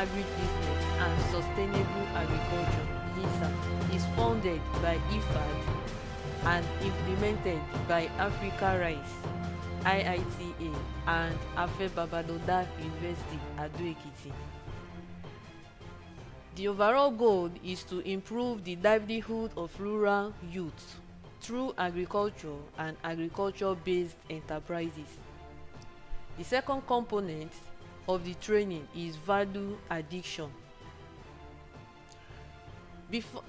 Agribusiness and Sustainable Agriculture (HISA) is funded by IFAD and implemented by Africa Rice (IITA) and Afe Babalola University Ado-Ekiti. The overall goal is to improve the livelihood of rural youth through agriculture and agriculture-based enterprises. The second component of the training is value addition.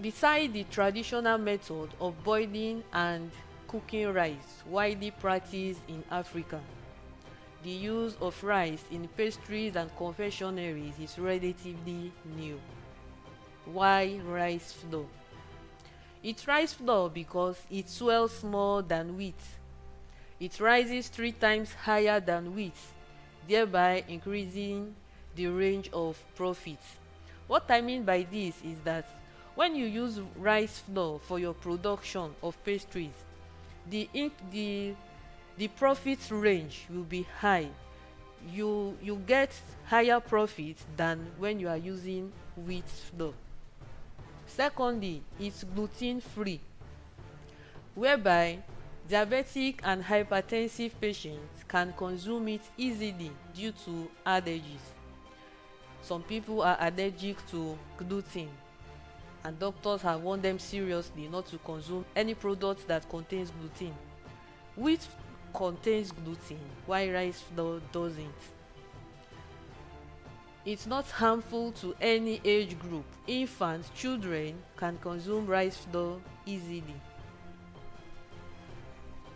Beside the traditional method of boiling and cooking rice widely practiced in Africa, the use of rice in pastries and confectioneries is relatively new. Why rice flour? It's rice flour because it swells more than wheat. It rises 3 times higher than wheat, thereby increasing the range of profit. What I mean by this is that when you use rice flour for your production of pastries, the profit range will be high. You get higher profit than when you are using wheat flour. Secondly, it's gluten free, whereby diabetic and hypertensive patients can consume it easily due to allergies. Some people are allergic to gluten, and doctors have warned them seriously not to consume any product that contains gluten. Wheat contains gluten while rice flour doesn't. It's not harmful to any age group. Infants, children can consume rice flour easily.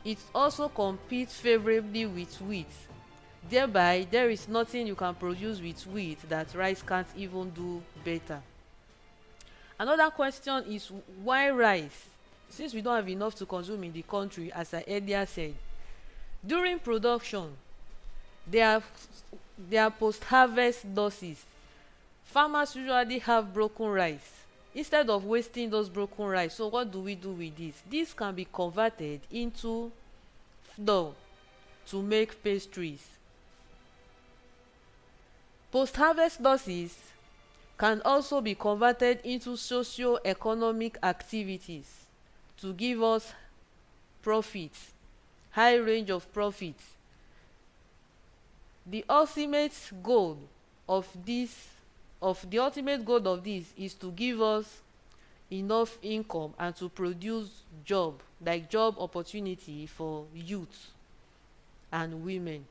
It also competes favorably with wheat. Thereby, there is nothing you can produce with wheat that rice can't even do better. Another question is, why rice? Since we don't have enough to consume in the country, as I earlier said, during production, there are post-harvest losses. Farmers usually have broken rice. Instead of wasting those broken rice, so what do we do with this? This can be converted into flour to make pastries. Post-harvest losses can also be converted into socio-economic activities to give us profits, high range of profits. The ultimate goal of this is to give us enough income and to produce job opportunity for youth and women.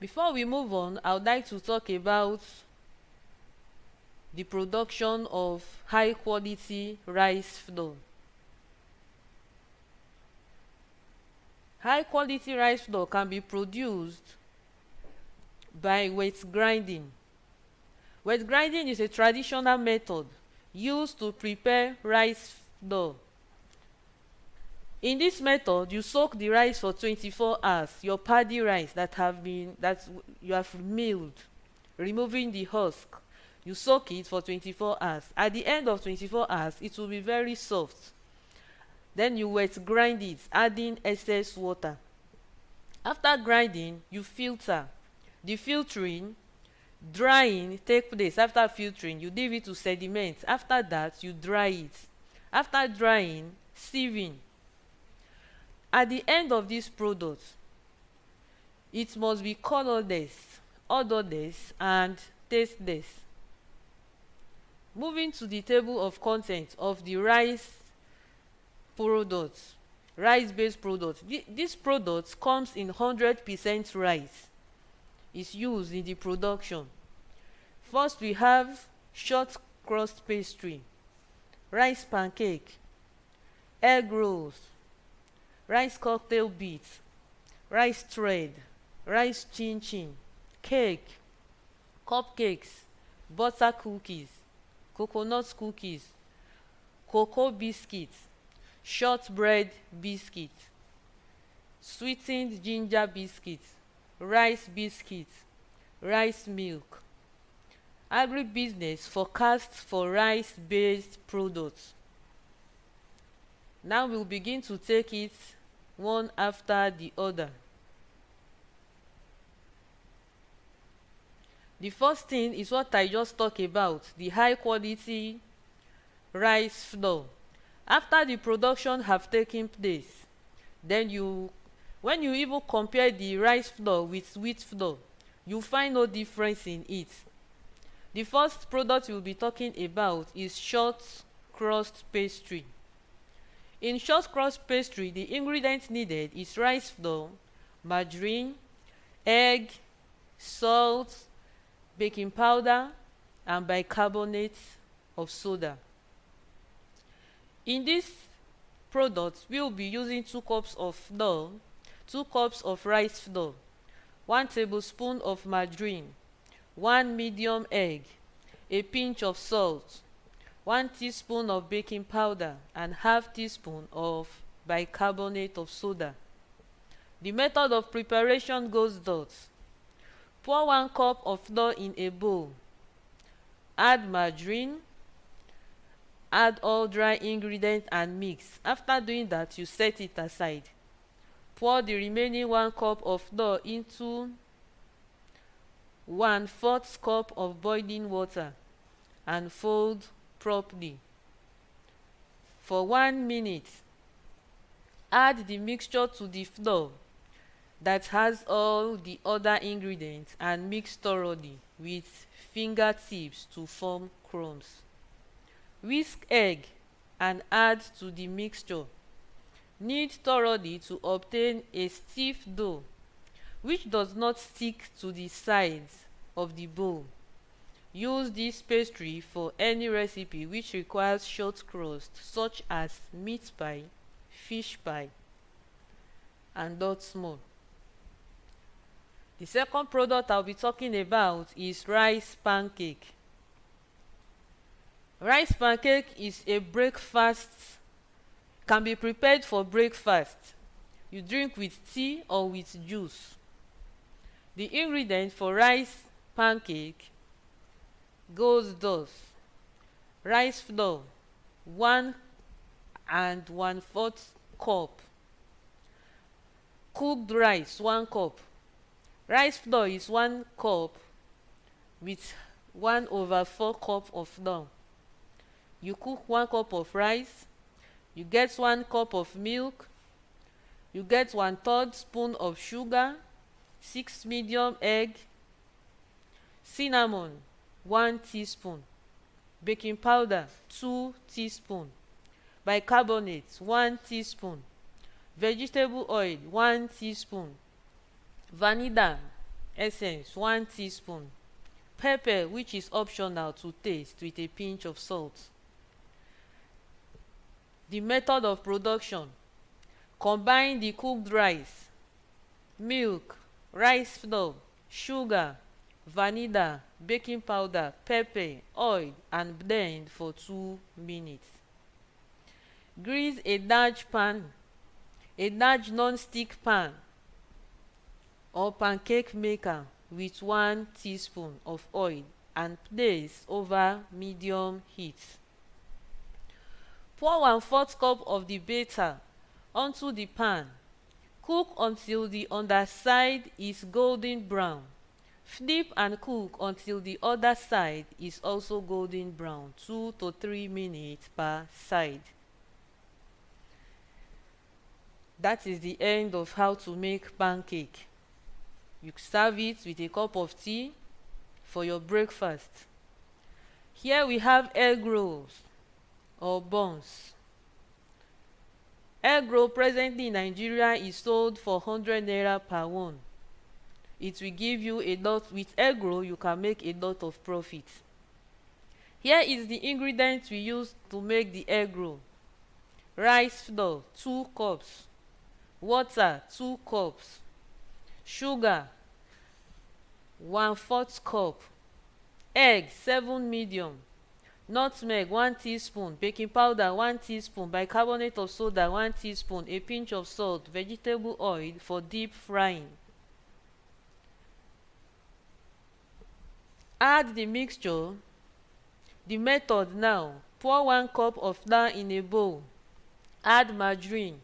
Before we move on, I would like to talk about the production of high quality rice flour. High quality rice flour can be produced by wet grinding. Wet grinding is a traditional method used to prepare rice flour. In this method, you soak the rice for 24 hours, your paddy rice that you have milled, removing the husk. You soak it for 24 hours. At the end of 24 hours, it will be very soft. Then you wet grind it, adding excess water. After grinding, you filter. The filtering, drying take place. After filtering, you leave it to sediment. After that, you dry it. After drying, sieving. At the end of this product, it must be colorless, odorless, and tasteless. Moving to the table of contents of the rice-based product. This product comes in 100% rice. It's used in the production. First, we have short crust pastry, rice pancake, egg rolls, rice cocktail beets, rice thread, rice chin chin, cake, cupcakes, butter cookies, coconut cookies, cocoa biscuits, shortbread biscuit, sweetened ginger biscuit, rice biscuit, rice milk. Agribusiness forecast for rice-based products. Now we'll begin to take it one after the other. The first thing is what I just talked about, the high quality rice flour. After the production have taken place, then when you even compare the rice flour with wheat flour, you find no difference in it. The first product we'll be talking about is short crust pastry. In short crust pastry, the ingredients needed is rice flour, margarine, egg, salt, baking powder, and bicarbonate of soda. In this product, we will be using 2 cups of flour, 2 cups of rice flour, 1 tablespoon of margarine, 1 medium egg, a pinch of salt, 1 teaspoon of baking powder, and half teaspoon of bicarbonate of soda. The method of preparation goes thus: pour 1 cup of flour in a bowl, add margarine, add all dry ingredients and mix. After doing that, you set it aside. Pour the remaining 1 cup of flour into 1/4 cup of boiling water and fold properly. For 1 minute, add the mixture to the flour that has all the other ingredients and mix thoroughly with fingertips to form crumbs. Whisk egg and add to the mixture. Knead thoroughly to obtain a stiff dough which does not stick to the sides of the bowl. Use this pastry for any recipe which requires short crust, such as meat pie, fish pie, and lots more. The second product I'll be talking about is rice pancake. Rice pancake is a breakfast, can be prepared for breakfast. You drink with tea or with juice. The ingredients for rice pancake goes thus: rice flour 1 1/4 cup, cooked rice 1 cup. Rice flour is 1 cup with 1/4 cup of flour. You cook 1 cup of rice, you get 1 cup of milk, you get 1/3 spoon of sugar, 6 medium egg, cinnamon 1 teaspoon, baking powder 2 teaspoon, bicarbonate 1 teaspoon, vegetable oil 1 teaspoon, vanilla essence 1 teaspoon, pepper which is optional to taste with a pinch of salt. The method of production: combine the cooked rice, milk, rice flour, sugar, vanilla, baking powder, pepper, oil, and blend for 2 minutes. Grease a large non-stick pan or pancake maker with 1 teaspoon of oil and place over medium heat. Pour 1/4 cup of the batter onto the pan. Cook until the underside is golden brown. Flip and cook until the other side is also golden brown, 2 to 3 minutes per side. That is the end of how to make pancake. You serve it with a cup of tea for your breakfast. Here we have egg rolls or buns. Egg roll presently in Nigeria is sold for 100 naira per one. It will give you a lot. With egg roll you can make a lot of profit. Here is the ingredients we use to make the egg roll: rice flour 2 cups, water 2 cups, sugar 1/4 cup, egg 7 medium, nutmeg 1 teaspoon, baking powder 1 teaspoon, bicarbonate of soda 1 teaspoon, a pinch of salt, vegetable oil for deep frying. Add the mixture. The method now: pour 1 cup of flour in a bowl, add margarine,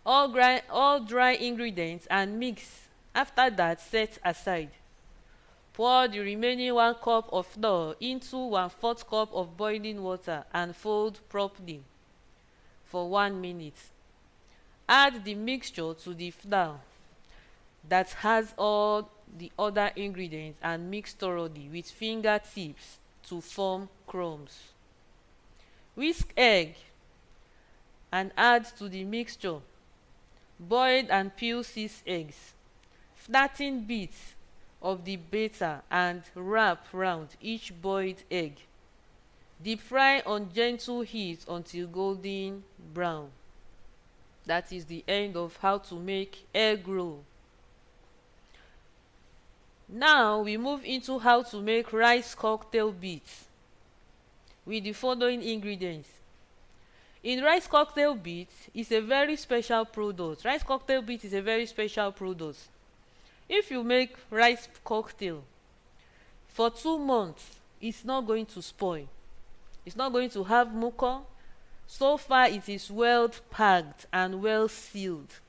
all dry ingredients, and mix. After that, set aside. Pour the remaining 1 cup of flour into 1/4 cup of boiling water and fold properly for 1 minute. Add the mixture to the flour that has all the other ingredients and mix thoroughly with fingertips to form crumbs. Whisk egg and add to the mixture. Boil and peel 6 eggs. Flatten bits of the batter and wrap round each boiled egg. Deep fry on gentle heat until golden brown. That is the end of how to make egg roll. Now we move into how to make rice cocktail beets with the following ingredients. In rice cocktail beets is a very special product. Rice cocktail beet is a very special product. If you make rice cocktail for 2 months, it's not going to spoil. It's not going to have mucor. So far it is well packed and well sealed.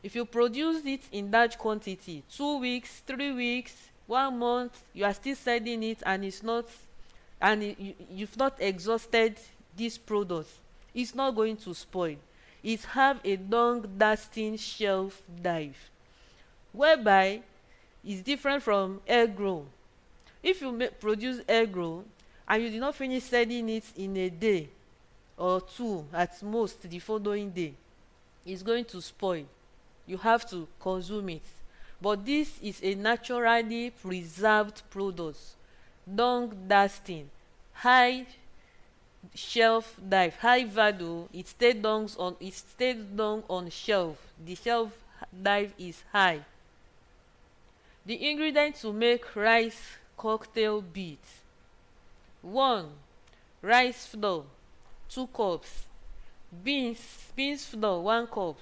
If you produce it in large quantity, 2 weeks, 3 weeks, 1 month, you are still selling it and you've not exhausted this product, it's not going to spoil. It have a long-lasting shelf life, whereby it's different from egg roll. If you produce egg roll and you did not finish selling it in a day or 2 at most the following day, it's going to spoil. You have to consume it. But this is a naturally preserved product, long-lasting, high shelf life, high value. It stayed long on shelf. The shelf life is high. The ingredients to make rice cocktail beets: 1. Rice flour 2 cups. Beans flour 1 cup.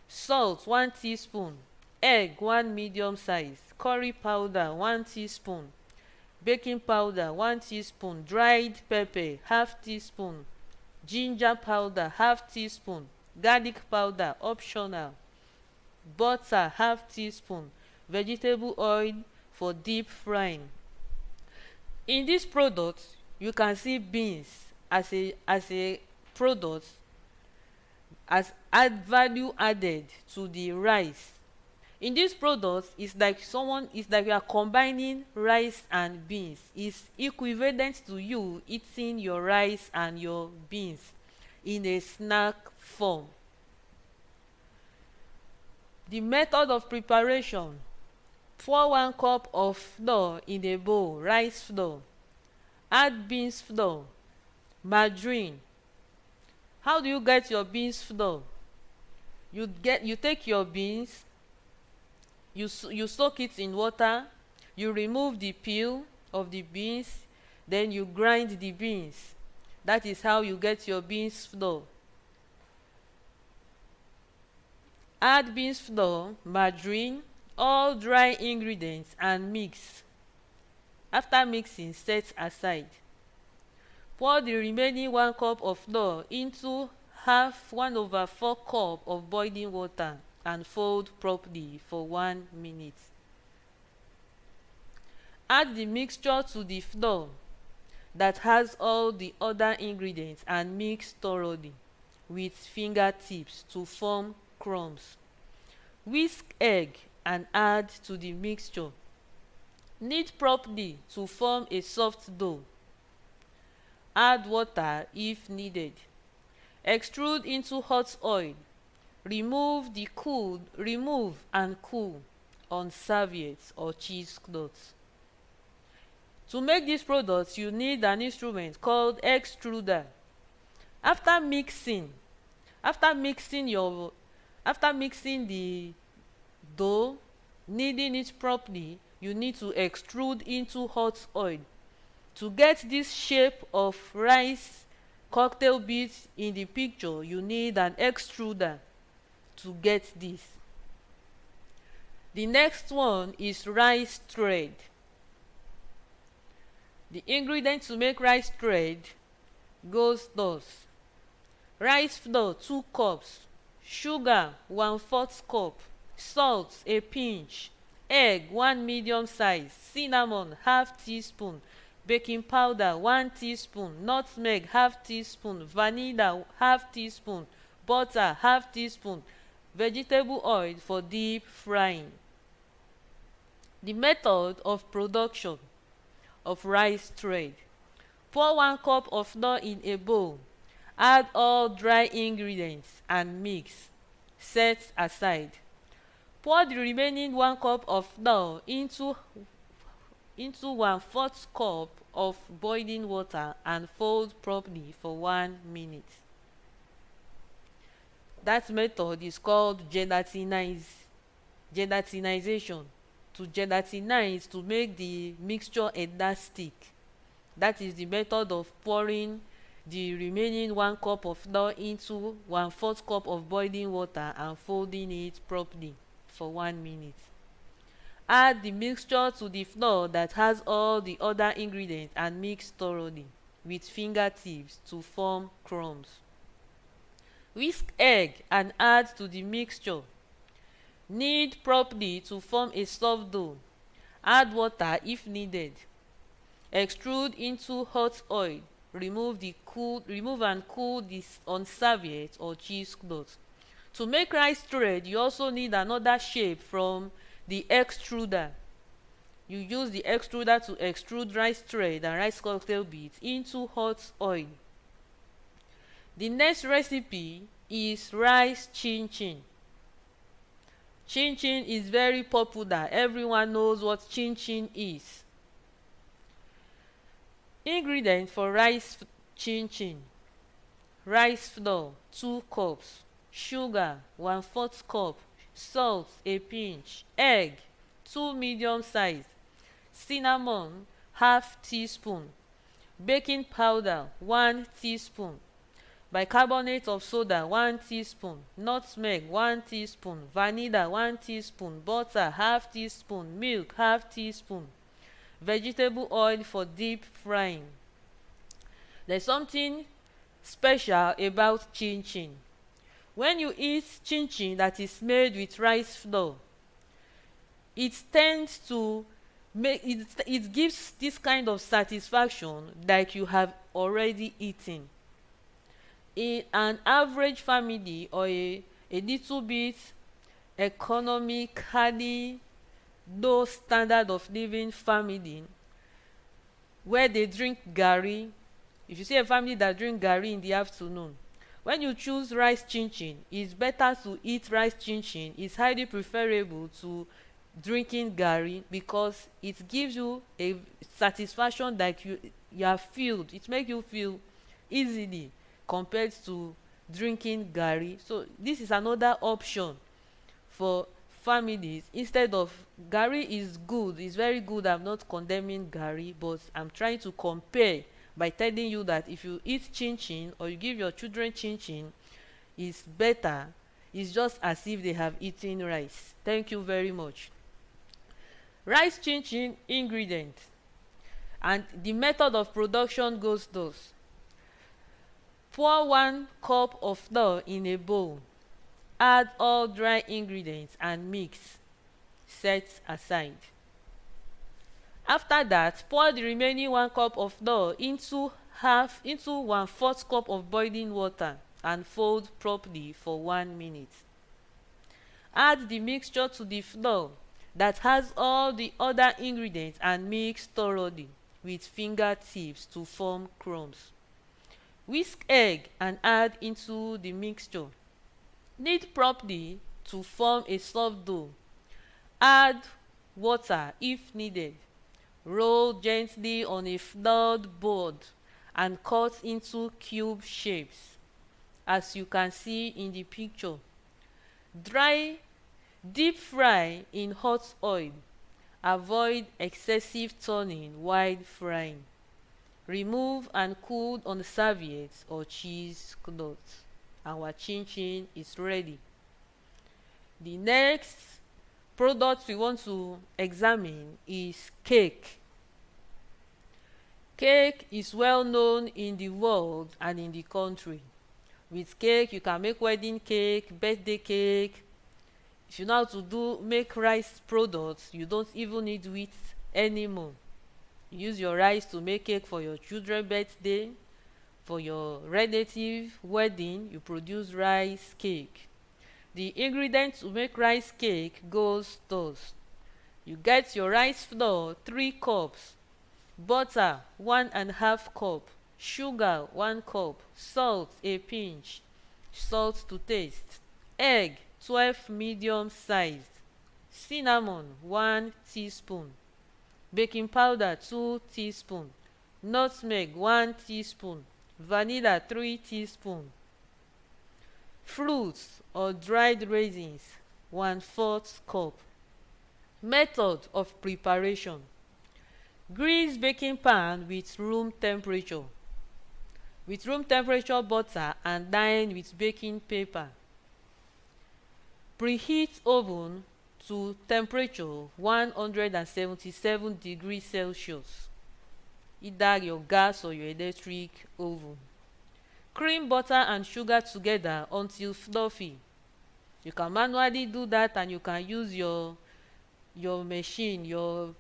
Salt 1 teaspoon. Egg 1 medium size. Curry powder 1 teaspoon. Baking powder 1 teaspoon. Dried pepper ½ teaspoon. Ginger powder ½ teaspoon. Garlic powder optional. Butter ½ teaspoon. Vegetable oil for deep frying. In this product, you can see beans as a product, as value added to the rice. In this product, it's like you are combining rice and beans. It's equivalent to you eating your rice and your beans in a snack form. The method of preparation: pour 1 cup of flour in a bowl, rice flour. Add beans flour, margarine. How do you get your beans flour? You take your beans, you soak it in water, you remove the peel of the beans, then you grind the beans. That is how you get your beans flour. Add beans flour, margarine, all dry ingredients and mix. After mixing, set aside. Pour the remaining 1 cup of flour into 1/4 cup of boiling water and fold properly for 1 minute. Add the mixture to the flour that has all the other ingredients and mix thoroughly with fingertips to form crumbs. Whisk egg and add to the mixture. Knead properly to form a soft dough. Add water if needed. Extrude into hot oil. Remove and cool on serviettes or cheesecloths. To make this product, you need an instrument called extruder. After mixing the dough, kneading it properly, you need to extrude into hot oil. To get this shape of rice cocktail beets in the picture, you need an extruder to get this. The next one is rice thread. The ingredients to make rice thread goes thus: rice flour 2 cups, sugar 1/4 cup, salt a pinch, egg 1 medium size, cinnamon half teaspoon, baking powder 1 teaspoon, nutmeg half teaspoon, vanilla half teaspoon, butter half teaspoon, vegetable oil for deep frying. The method of production of rice thread: pour 1 cup of flour in a bowl, add all dry ingredients and mix. Set aside. Pour the remaining 1 cup of flour into 1/4 cup of boiling water and fold properly for 1 minute. That method is called gelatinization. To gelatinize, to make the mixture elastic. That is the method of pouring the remaining 1 cup of flour into 1/4 cup of boiling water and folding it properly for 1 minute. Add the mixture to the flour that has all the other ingredients and mix thoroughly with fingertips to form crumbs. Whisk egg and add to the mixture. Knead properly to form a soft dough. Add water if needed. Extrude into hot oil. Remove and cool this on serviette or cheesecloth. To make rice thread, you also need another shape from the extruder. You use the extruder to extrude rice thread and rice cocktail beads into hot oil. The next recipe is rice chin chin. Chin chin is very popular. Everyone knows what chin chin is. Ingredients for rice chin chin: rice flour 2 cups, sugar 1/4 cup, salt a pinch, egg 2 medium size, cinnamon half teaspoon, baking powder 1 teaspoon, bicarbonate of soda 1 teaspoon, nutmeg 1 teaspoon, vanilla 1 teaspoon, butter half teaspoon, milk half teaspoon, vegetable oil for deep frying. There's something special about chin chin. When you eat chin chin that is made with rice flour, it tends to it gives this kind of satisfaction like you have already eaten. In an average family or a little bit economically low standard of living family where they drink garri, if you see a family that drink garri in the afternoon, when you choose rice chin chin, it's better to eat rice chin chin. It's highly preferable to drinking garri because it gives you a satisfaction like you are filled. It makes you feel easily compared to drinking garri. So this is another option for families. Instead of garri is good, it's very good. I'm not condemning garri, but I'm trying to compare by telling you that if you eat chin chin or you give your children chin chin, it's better. It's just as if they have eaten rice. Thank you very much. Rice chin chin ingredient and the method of production goes thus: pour 1 cup of flour in a bowl, add all dry ingredients and mix. Set aside. After that, pour the remaining 1 cup of flour into 1/4 cup of boiling water and fold properly for 1 minute. Add the mixture to the flour that has all the other ingredients and mix thoroughly with fingertips to form crumbs. Whisk egg and add into the mixture. Knead properly to form a soft dough. Add water if needed. Roll gently on a floured board and cut into cube shapes, as you can see in the picture. Deep fry in hot oil. Avoid excessive turning while frying. Remove and cool on serviette or cheesecloth. Our chin chin is ready. The next product we want to examine is cake. Cake is well known in the world and in the country. With cake, you can make wedding cake, birthday cake, If you know how to make rice products, you don't even need wheat anymore. You use your rice to make cake for your children's birthday, for your relative wedding, you produce rice cake. The ingredients to make rice cake goes thus: you get your rice flour 3 cups, butter 1.5 cup, sugar 1 cup, salt a pinch, salt to taste, egg 12 medium sized, cinnamon 1 teaspoon, baking powder 2 teaspoon, nutmeg 1 teaspoon, vanilla 3 teaspoon, fruits or dried raisins 1/4 cup. Method of preparation: grease baking pan with room temperature butter and line with baking paper. Preheat oven to temperature 177 degrees Celsius, either your gas or your electric oven. Cream butter and sugar together until fluffy. You can manually do that, and you can use your machine, your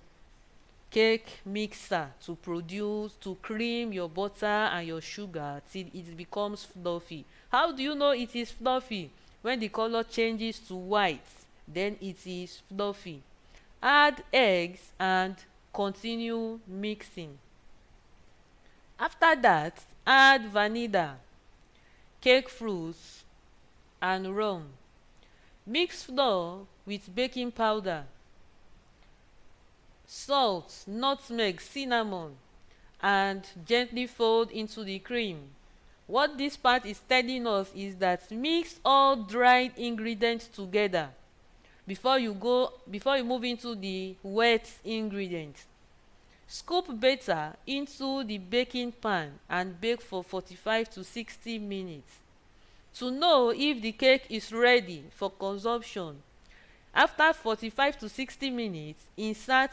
cake mixer, to cream your butter and your sugar till it becomes fluffy. How do you know it is fluffy? When the color changes to white, then it is fluffy. Add eggs and continue mixing. After that, add vanilla, cake fruits and rum. Mix flour with baking powder, salt, nutmeg, cinnamon, and gently fold into the cream. What this part is telling us is that mix all dried ingredients together before you move into the wet ingredients. Scoop batter into the baking pan and bake for 45 to 60 minutes. To know if the cake is ready for consumption, after 45 to 60 minutes, insert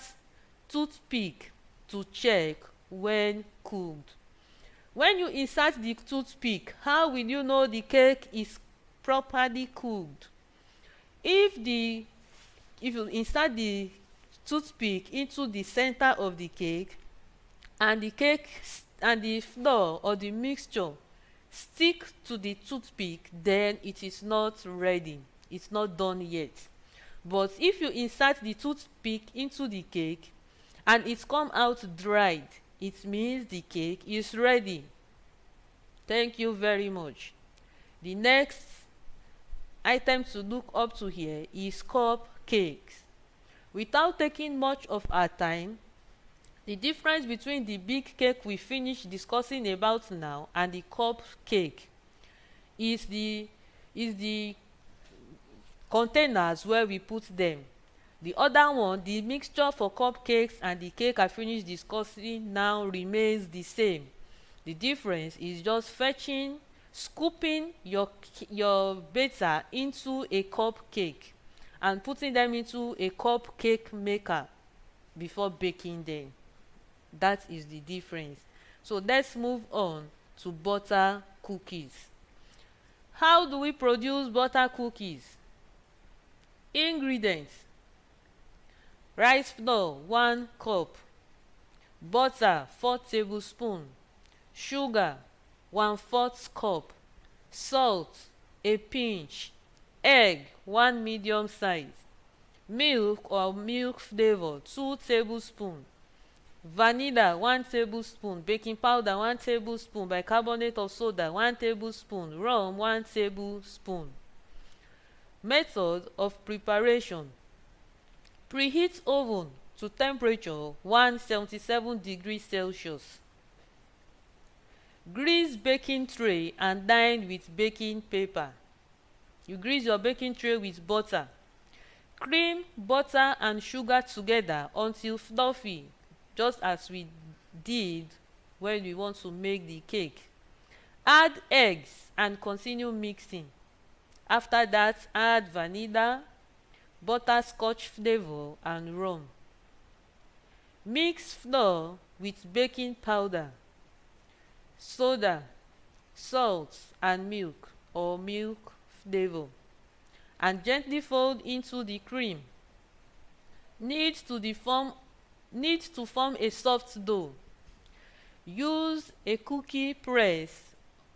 toothpick to check when cooked. When you insert the toothpick, how will you know the cake is properly cooked? If you insert the toothpick into the center of the cake, and the flour or the mixture stick to the toothpick, then it is not ready. It's not done yet. But if you insert the toothpick into the cake and it come out dried, it means the cake is ready. Thank you very much. The next item to look up to here is cupcakes. Without taking much of our time, the difference between the big cake we finished discussing about now and the cupcake is the containers where we put them. The other one, the mixture for cupcakes and the cake I finished discussing now, remains the same. The difference is just scooping your batter into a cupcake and putting them into a cupcake maker before baking them. That is the difference. So let's move on to butter cookies. How do we produce butter cookies? Ingredients: rice flour 1 cup, butter 4 tablespoons, sugar 1/4 cup, salt a pinch, egg 1 medium size, milk or milk flavor 2 tablespoons, vanilla 1 tablespoon, baking powder 1 tablespoon, bicarbonate of soda 1 tablespoon, rum 1 tablespoon. Method of preparation: preheat oven to temperature 177 degrees Celsius. Grease baking tray and line with baking paper. You grease your baking tray with butter. Cream butter and sugar together until fluffy, just as we did when we want to make the cake. Add eggs and continue mixing. After that, add vanilla, butterscotch flavor and rum. Mix flour with baking powder, soda, salt and milk or milk flavor. and gently fold into the cream. Knead to form a soft dough. Use a cookie press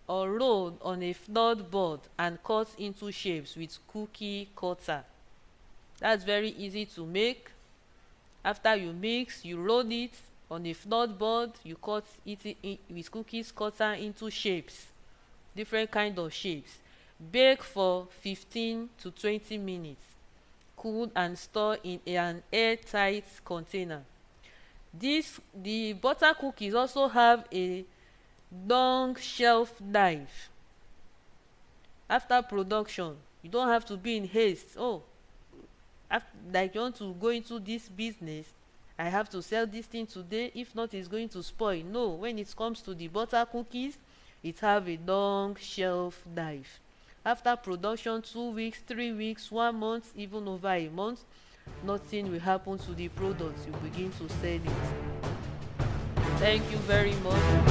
or roll on a floored board and cut into shapes with cookie cutter. That's very easy to make. After you mix, you roll it on a floored board, you cut it with cookies cutter into shapes, different kind of shapes. Bake for 15 to 20 minutes. Cool and store in an airtight container. The butter cookies also have a long shelf life. After production, you don't have to be in haste. Like you want to go into this business, I have to sell this thing today, if not it's going to spoil. No, when it comes to the butter cookies, it have a long shelf life. After production, 2 weeks, 3 weeks, 1 month, even over a month, nothing will happen to the product. You begin to sell it. Thank you very much.